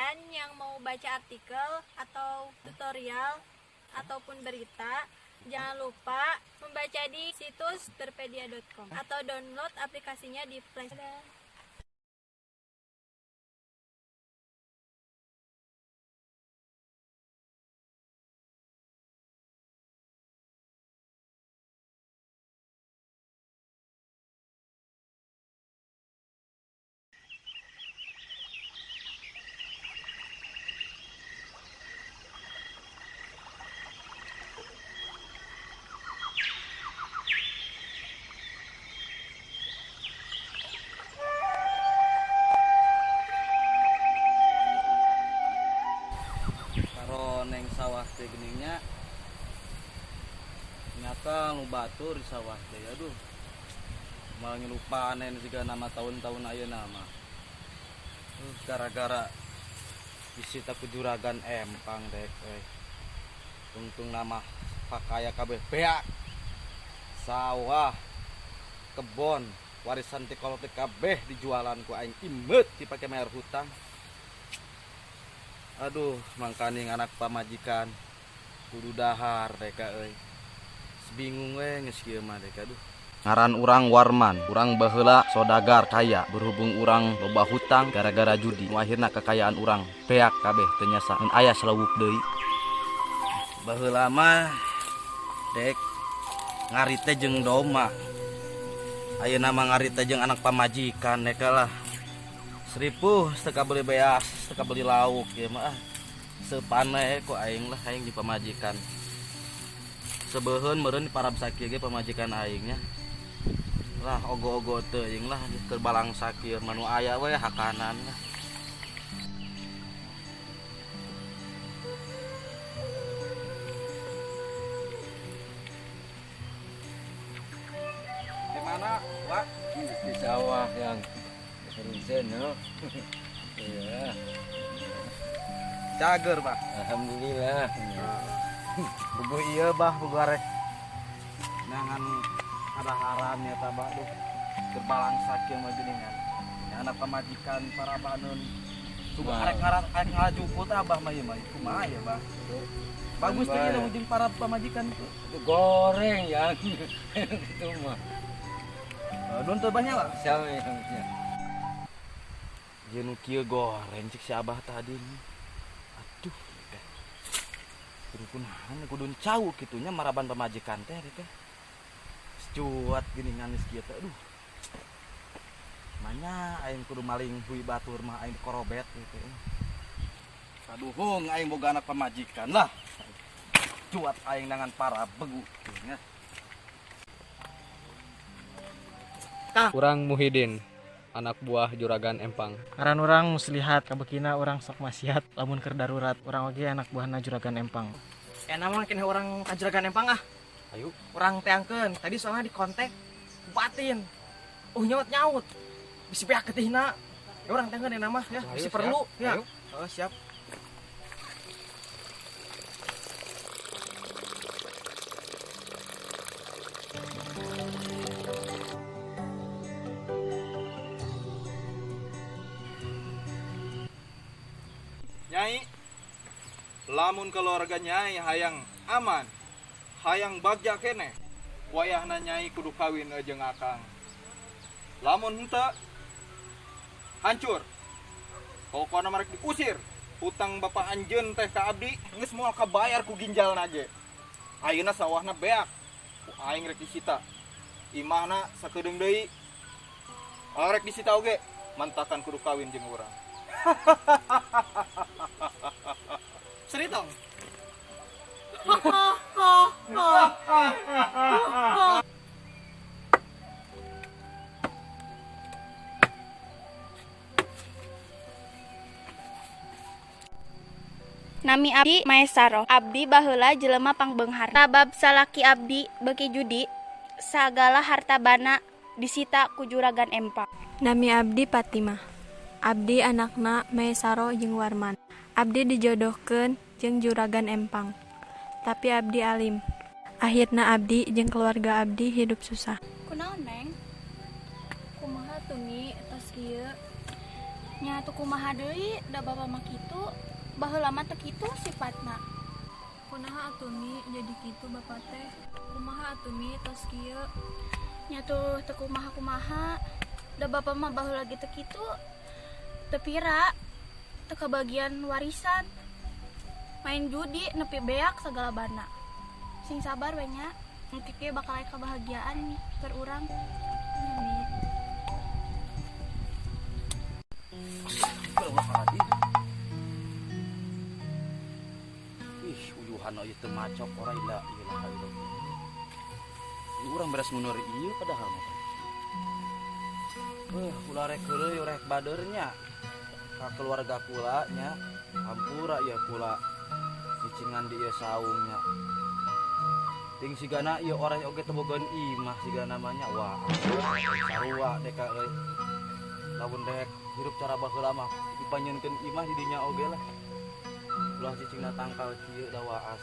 kalian yang mau baca artikel atau tutorial ataupun berita, jangan lupa membaca di situs berpedia.com atau download aplikasinya di Play Store. Karo neng sawah teh geningnya nyata nu batur di sawah teh. Aduh, malah ngelupa nen juga nama tahun-tahun ayeuna mah. Gara-gara disita ku juragan empang dek tungtung nama pakaya kabeh beak. Sawah, kebon, warisan ti kolot kabeh dijualan ku aing imet dipake mayar hutang. Aduh, mangkaning anak pamajikan kudu dahar deka euy. Bingung we geus kieu mah deka aduh. Ngaran urang Warman, urang baheula sodagar kaya, berhubung urang loba hutang gara-gara judi. Akhirna kekayaan urang beak kabeh teu nyasa mun aya salewuk deui. Baheula mah dek ngari teh jeung doma. Ayeuna mah ngari teh jeung anak pamajikan deka lah. Seribu seteka beli beas, seteka beli lauk ya mah sepane ku aing lah aing di pamajikan. Sebeuheun meureun parab sakieu ge pamajikan aingnya. Lah ogo-ogo teuing lah keur balang sakieu manu aya we hakanan lah. Di mana, Wak? Di sawah yang terusin no. Iya. Cager, Pak. Alhamdulillah. Bugu iya bah, bugu arek nangan ada haramnya tabah tuh terbalang sakit mah geuningan. Anak pamajikan para baneun suka arek ngajuput abah mah ieu mah kumaha ya, Bah? Bagus teh ieu jeung para pamajikan itu. Itu goreng yang itu mah. Don teu banyak lah. Siapa yang Jeung kieu goreng cik si abah tadi. Aduh. Kudu kunahan kudu cau kitunya maraban pamajikan teh teh. Cuat geuningan geus kieu teh. Aduh. Manya aing kudu maling hui batur mah aing korobet gitu. Saduhung aing boga anak pamajikan lah. Cuat aing dengan para begu nya. Urang Muhyiddin, anak buah Juragan Empang. Ngaran urang Muslihat, kabekina urang sok maksiat lamun keur darurat. Urang oge anak buahna Juragan Empang. Namun kena orang ka Juragan Empang ah. Ayo, Orang teangkeun, tadi soalnya di kontak batin. Nyaut. Bisi beak getihna. Ya orang teangkeun ya nama ya, bisi perlu ya. Ayo. Oh, siap. Nyai, lamun keluarga Nyai hayang aman, hayang bagja kene, wayahna Nyai kudu kawin jeung akang. Lamun henteu, hancur. Pokona marek diusir. Hutang bapak anjeun teh ka abdi geus moal kabayar ku ginjalna ge. Ayeuna sawahna beak. Ku aing rek disita. Imahna sakedeung deui. Rek disita oge, mantakan kudu kawin jeung urang. Seritong. Nami abdi Maesaro. Abdi baheula jelema pangbeunghar. Sabab salaki abdi beuki judi, sagala harta bana disita ku Juragan Empang. Nami abdi Fatimah. Abdi anakna Maesaro jeung Warman. Abdi dijodohkeun jeung Juragan Empang. Tapi abdi alim. Akhirna abdi jeung keluarga abdi hidup susah. Kunaon, Neng? Kumaha tuh ni tos kieu? nya tuh kumaha deui da bapa mah kitu baheula mah teu kitu sifatna. Kunaha atuh Mi jadi kitu bapak teh? Kumaha atuh Mi tos kieu? Nya tuh teu kumaha-kumaha da bapa mah baheula gitu kitu teu pira teu kebagian warisan main judi nepi beak segala bana. Sing sabar we nya engke ge bakal aya kebahagiaan keur urang. Ih, uyuhan ieu teu macok ora ila ilah ilah. Urang beres munur ieu padahal mah. Ulah rek heureuy rek badeurnya. Ka keluarga kula nya hampura ya kula cicingan di ieu saungnya. Ting sigana ieu orang oge teu bogaan imah sigana namanya wah. Sarua deka euy. Lamun dek hirup cara baheula mah dipanyeunkeun imah di dinya oge lah. Ulah cicingna tangkal kieu da waas.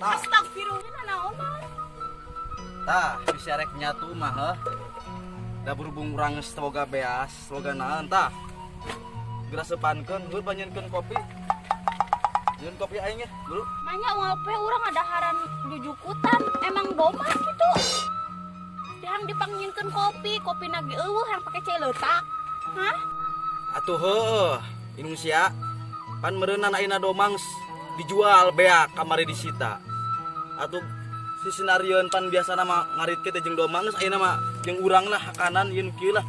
Astagfirullah naon mah. Tah, bisa rek nyatu mah heuh. Da berhubung urang geus boga beas, boga naon tah. Geura sepankeun, heuh panyeunkeun kopi. Nyieun kopi aing ya, Bro. Manya ngopi urang ada haran jujukutan emang doma gitu. Yang dipangnyieunkeun kopi nage eueuh yang pake cai leutak. Hah? Atuh heuh, inung sia. Pan meureunan ayeuna domang dijual beak kamari disita. Atuh si sinarieun pan biasa nama ngarit ke jeung domang geus ayeuna mah jeung urang lah kanan ieu kieu lah.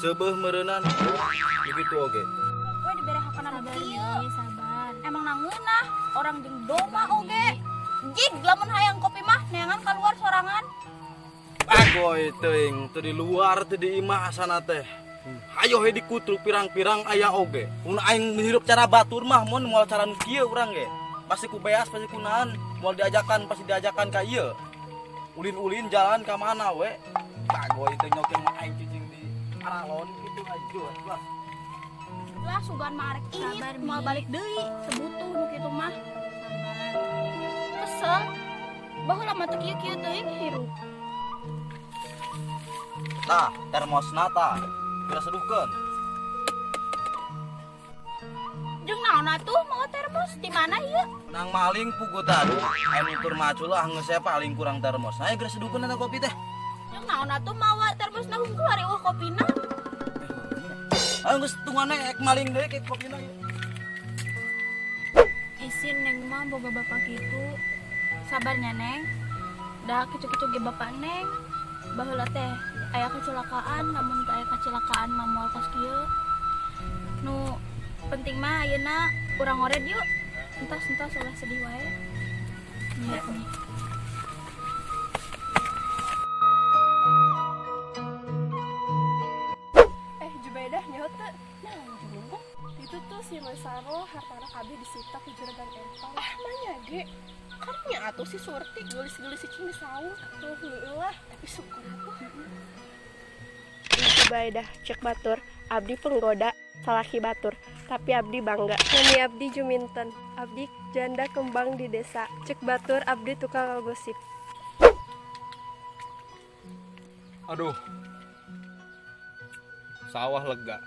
Seubeuh meureunan. Begitu oge. Gue dibere hakanan kieu. Sabar. Emang nangeunah orang jeung doma oge. Jig lamun hayang kopi mah neangan keluar sorangan. Agoy teuing teu di luar teu di imah asana teh. Hayo he dikutru pirang-pirang aya oge. Mun aing menghirup cara batur mah mun moal cara nu kieu urang ge. Pasti ku beas pasti ku naon, moal diajakan pasti diajakan ka ieu. Ulin-ulin jalan ka mana we? Agoy teu nyokeun mah aing cicing di aralon kitu aja. Lah sugan marek ini moal balik deui sebutuh nu kitu mah. Kesel. Baheula mah teu kieu-kieu teuing hirup. Tah, termosna tah. Kira seduhkeun. Jeung naon atuh mau termos di mana ieu? Nang maling pugutan. Anu tur macu lah geus paling kurang termos. Aya geus seduhkeun eta kopi teh. Jeung naon atuh mawa termosna hungkul ari eueuh kopina? Geus tungane ek maling deui ke kopina. Isin Neng mah boga bapak kitu. Sabarnya Neng. Da kitu-kitu ge bapak Neng. Baheula teh aya kecelakaan, namun teu aya kecelakaan mah moal kos kieu. Nu penting mah ayeuna urang ored yuk. Entos ulah sedih wae. Nya nih. Jubaidah nyaho teu? Naon jurung? Itu tuh si Maisaro hartana kabeh disita ku juragan Empang. Ah, manya ge. Karena atuh si Surti gelis-gelis cicing di saung. Atuh heueuh lah, tapi syukur atuh. Jubaidah cek batur, abdi penggoda salaki batur, tapi abdi bangga. Nami abdi juminten, abdi janda kembang di desa. Cek batur abdi tukang gosip. Aduh. Sawah lega.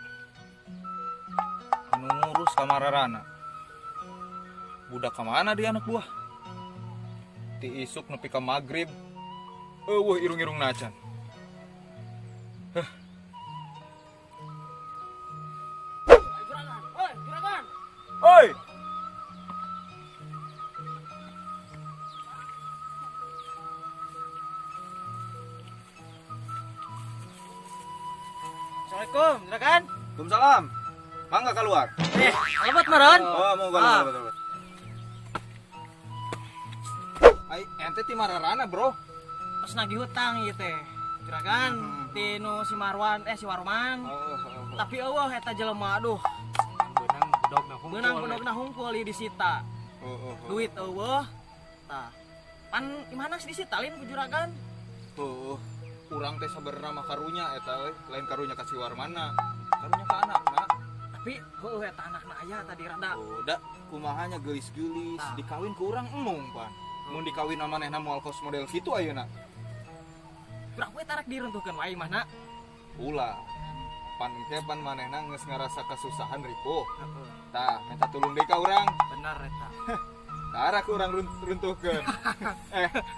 Anu ngurus kamararana. Budak ka mana dia anak buah? Ti isuk nepi ka magrib. Eueuh irung-irung nacan. Juragan. Oi. Assalamualaikum, juragan. Waalaikumsalam. Mangga keluar. Alamat meureun. Oh, mau keluar. Ai ente ti mararana, Bro. Terus nagih hutang ieu teh. Juragan ti nu si Marwan si Warman. Tapi eueuh eta jelema aduh. Beunang bedogna hungkul ieu disita. Duit eueuh. Tah. Pan imahna disita lain ku juragan. Urang teh sabenerna mah karunya eta euy, lain karunya ka si Warmana. Karunya ka anakna. Tapi Heueuh eta anakna aya tadi rada. Da kumaha nya geulis-geulis dikawin ku urang emung pan. Mun dikawin manehna moal kos model kitu ayeuna. Urang we tarak diruntuhkeun wae imahna. Ulah. pan manehna geus ngarasa kesusahan ripuh. Tah, minta tulung deui ka urang. Benar eta. Karek urang runtuhkeun.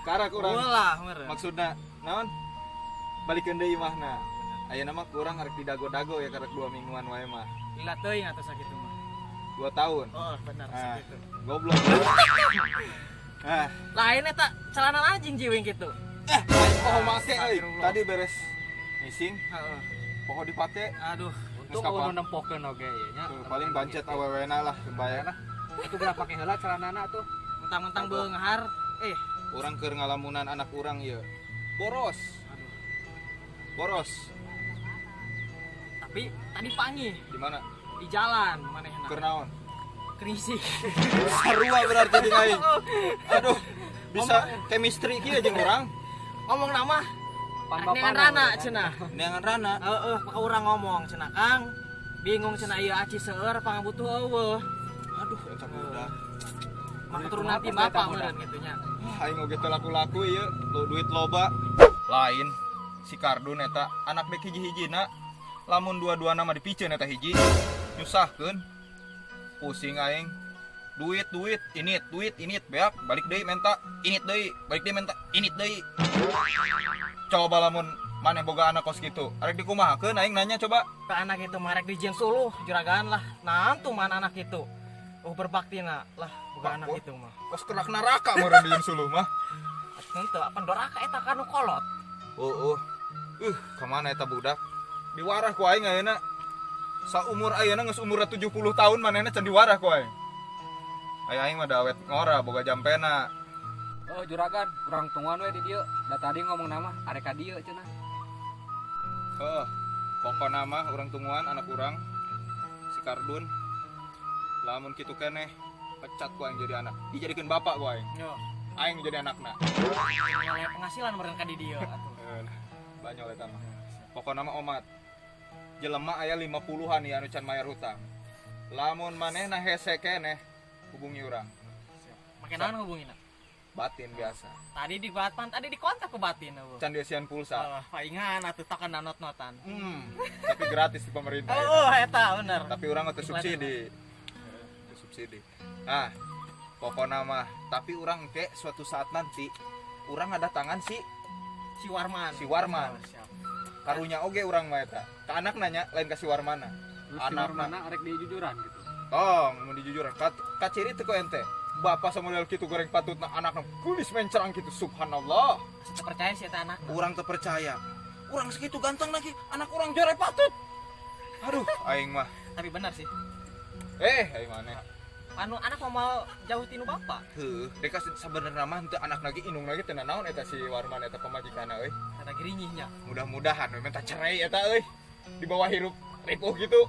Karek urang. Ulah meureun. Maksudna naon? Balikeun deui imahna. Ayeuna mah urang arek didago-dago ya karek 2 mingguan wae mah. Lila teuing atuh sakitu mah. 2 tahun. Oh, benar sakitu. Goblok. Lain eta celana anjing jiwing kitu. Poho make euy. Tadi beres missing. Heeh. Poho dipake. Aduh, Untung kapan? nu nempokeun oge ieu nya. Tuh, paling bancet awewena lah bayana. Itu berapa pake heula celanana tuh? mentang-mentang beunghar. Urang keur ngalamunan anak urang ieu. Boros. Boros. Tapi tadi pangi Di mana? di jalan manehna. Keur naon? Krisi. Sarua berarti di aing. Aduh, bisa chemistry kieu jeung urang. Ngomong nama neangan rana cenah. Neangan rana. Heeh, ka urang ngomong cenah Kang. Bingung cenah ieu aci seueur pangabutuh eueuh. Aduh, eta budak. Mah keturunan ti bapak meureun kitu nya. Aing oge teu laku-laku ieu, duit loba. Lain si Kardun eta anak dek hiji-hijina. Lamun dua-duana mah dipiceun eta hiji. Nyusahkeun. Pusing aing. Duit, init, beak, balik deui minta, init deui, balik deui minta, init deui. Coba lamun maneh boga anak kos kitu, arek dikumahakeun aing nanya coba. Ka anak itu marek dijieun suluh juragan lah. Naon tuh mana anak itu? Oh berbaktina lah boga anak itu mah. Kos kerak neraka meureun dieun suluh mah. Henteu apa doraka eta kanu kolot. Kemana eta budak? Diwarah ku aing ayeuna. Saumur ayeuna geus umurna 70 tahun manehna can diwarah ku aing. Aing mah da awet ngora boga jampena. Oh juragan, urang tungguan we di dieu. Da tadi ngomong nama arek ka dieu cenah. Pokona mah urang tungguan anak urang si Kardun. Lamun kitu keneh pecat ku aing jadi anak. Dijadikeun bapak ku aing. Yo, Aing jadi anakna. nilai penghasilan meureun ka di dieu atuh. Banyak eta mah. Pokona mah omat. Jelema aya 50-an ya anu can mayar hutang. Lamun manehna hese keneh hubungi urang. Make naon ngubungina? Batin biasa. Tadi di Batman, tadi di kontak ke batin eueuh. Can dieusian pulsa. Paingan atuh tokan not-notan. Tapi gratis di pemerintah. Eta bener. Tapi urang teu subsidi. Subsidi. Nah, pokona mah, tapi urang engke suatu saat nanti urang ada tangan si Warman. Siap. Karunya oge urang mah eta. Ka anak nanya lain ka si Warmana. Anak mana arek dijujuran gitu. Tong, mun dijujuran. Ka ciri teu ku ente. Bapak sama model kitu goreng patutna anakna kulis mencerang kitu subhanallah. Teu percaya sih eta anak. Urang teu percaya. Urang segitu ganteng lagi, anak urang jore patut. Aduh, aing mah. Tapi benar sih. Aing maneh. Anu anak mau jauh tinu bapak. Heuh, deka sabenerna mah teu anak lagi indung lagi teu naon eta si Warman eta pamajikanna euy. Ada gerinyihnya. Mudah-mudahan we minta cerai eta euy. Di bawah hirup ripuh gitu.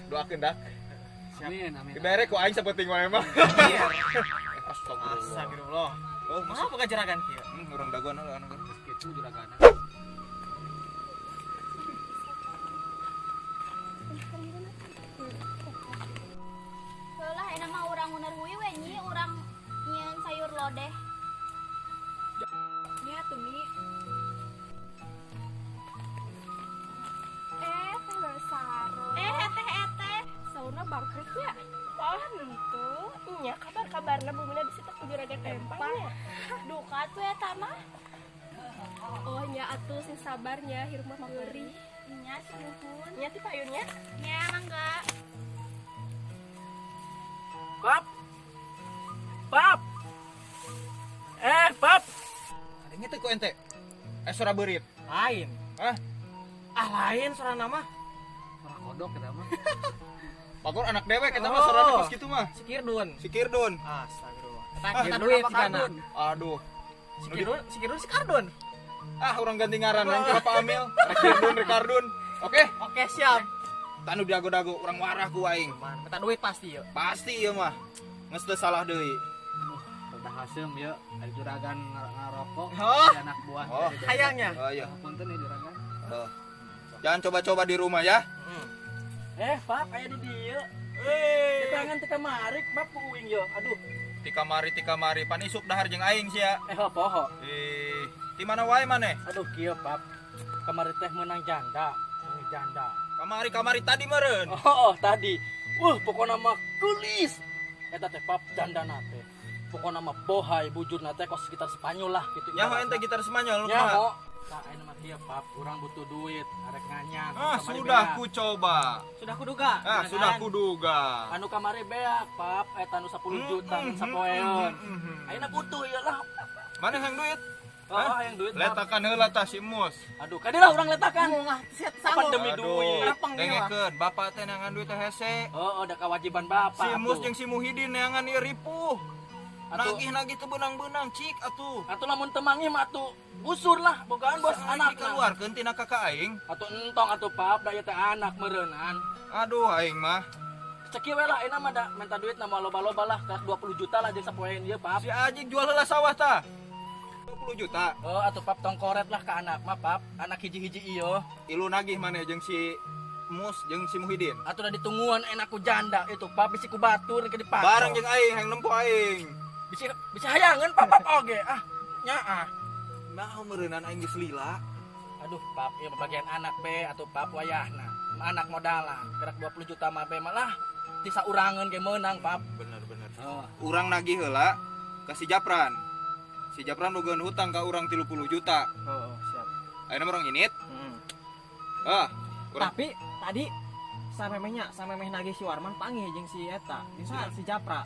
Doakeun dak. Amin. Dibere ku aing sapenting wae mah. Astagfirullah. Mah boga jeragan kieu. Urang dagoan anu Kitu juragan. Heulah enak mah urang uner huyu we nyi urang nyieun sayur lodeh. Nya tuh Mi. Teh Saro. Teh. Sauna bangkrut ya? Nentu. Nya kabar-kabarna bumina di situ ke Juragan Empang ya. Duka tuh eta mah. Oh nya atuh sing sabarnya hirup mah meuli. Nya si nuhun. Nya ti payunnya. Nya mangga. Pap. Pap. Adanya teh ku ente. Sora beurit. Lain. Hah? Lain suara nama. Suara kodok eta mah. Bagor anak dewek eta mah sorana kos kitu mah. Si Kirdun. Si Kirdun. Astagfirullah. Kita duit tigana. Aduh. Si Kirdun si Kardun. Urang ganti ngaran urang Bapak Amil. Rek Kardun. Oke? Oke, siap. Tanu diago-dago urang warah ku aing. Minta duit pasti ya. Pasti ieu mah. Geus teu salah deui. Udah haseum ya, ada juragan ngarokok, Oh. ada anak buah. Hayangnya. Oh iya. Punten ya juragan. Jangan coba-coba di rumah ya. Pap, aya di dieu. Jangan teu kamari, Pap puing yo. Aduh. Tika mari pan isuk dahar jeung aing sia. Poho. Di mana wae maneh? Aduh kieu, Pap. Kamari teh menang janda. Kamari tadi meren. Oh, tadi. Wah, pokoknya mah gelis. Eta teh pap dandana teh. Pokoknya mah bohai bujurna teh kos sekitar Spanyol lah gitu. Nyaho ente gitar Spanyol. Nyaho. Nah, ini mah dia pap, orang butuh duit, arek nganyang. Sudah ku coba. Sudah kuduga. Sudah kuduga. Anu kamari beak, pap, eta anu 10 juta sapoeon. Ayeuna butuh ieu lah. Mana yang duit? Yang duit. Letakan heula tah si Mus. Aduh, kadilah urang letakan. Apa demi duit? Dengekeun, bapak teh nangan duit teh hese. Oh, udah kewajiban bapak. Si Mus jeung si Muhyiddin nangan ieu ripuh. Nagih teu beunang-beunang cik atuh. Atuh lamun teu manggih mah atuh busur lah bogaan bos anak keluarkeun tina kakak aing. Atuh entong atuh pap da ieu teh anak meureunan. Aduh aing mah. Ceki we lah enak mah da minta duit na loba-loba lah ka 20 juta lah jeung sapoeun ieu pap. Si Ajik jual heula sawah tah. 20 juta. Oh, atuh pap tong koret lah ke anak mah pap. Anak hiji-hiji ieu. Ilu nagih maneh jeung si Mus jeung si Muhyiddin. Atuh da ditungguan enak ku janda itu pap bisi ku batur ke dipatok. Bareng jeung aing yang nempo aing. Bisa hayangan pap oge nyaah. Nah meureunan aing geus lila. Aduh pap ieu bagian anak be atuh pap wayahna. Anak modalan gerak 20 juta mah be malah ti saurangeun ge meunang pap. Bener. Urang nagih heula ka si Japran. Si Japran nugeun hutang ka urang 30 juta. Oh, siap. Ayeuna urang init. Tapi tadi samemehnya nagih si Warman panggih jeung si eta. Bisa si Japra.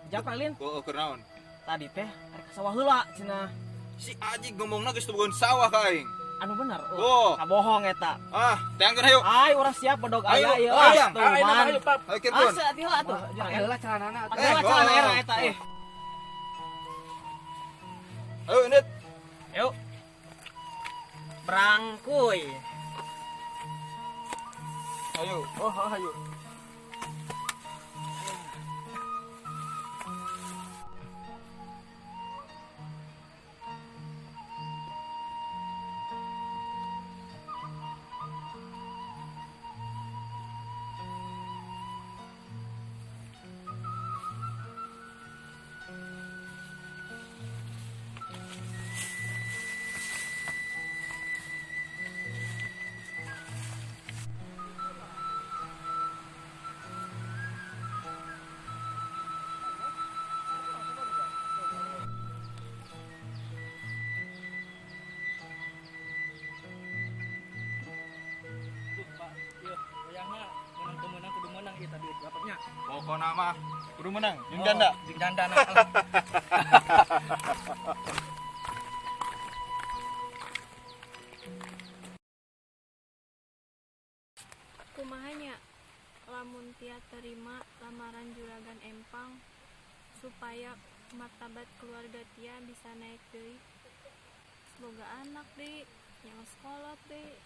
Japra lin. Keur naon? Tadi teh arek sawah heula cenah. Si Aji ngomongna geus teu sawah ka aing. Anu bener. Kabohong eta. Teangkeun hayu. Ay, urang siap bodog aya ieu. Ayo pap. Ayo kirkeun. Asa heula atuh. Heula celanana. Heula celana era eta Ayo init. Yuk. Berangkuy. Ayo. Ayo. Pokona mah kudu menang, jeung janda. Jeung jandana. Kumahanya lamun tia terima lamaran juragan Empang supaya martabat keluarga tia bisa naik deui. Boga anak deui, nyawa sekolah deui.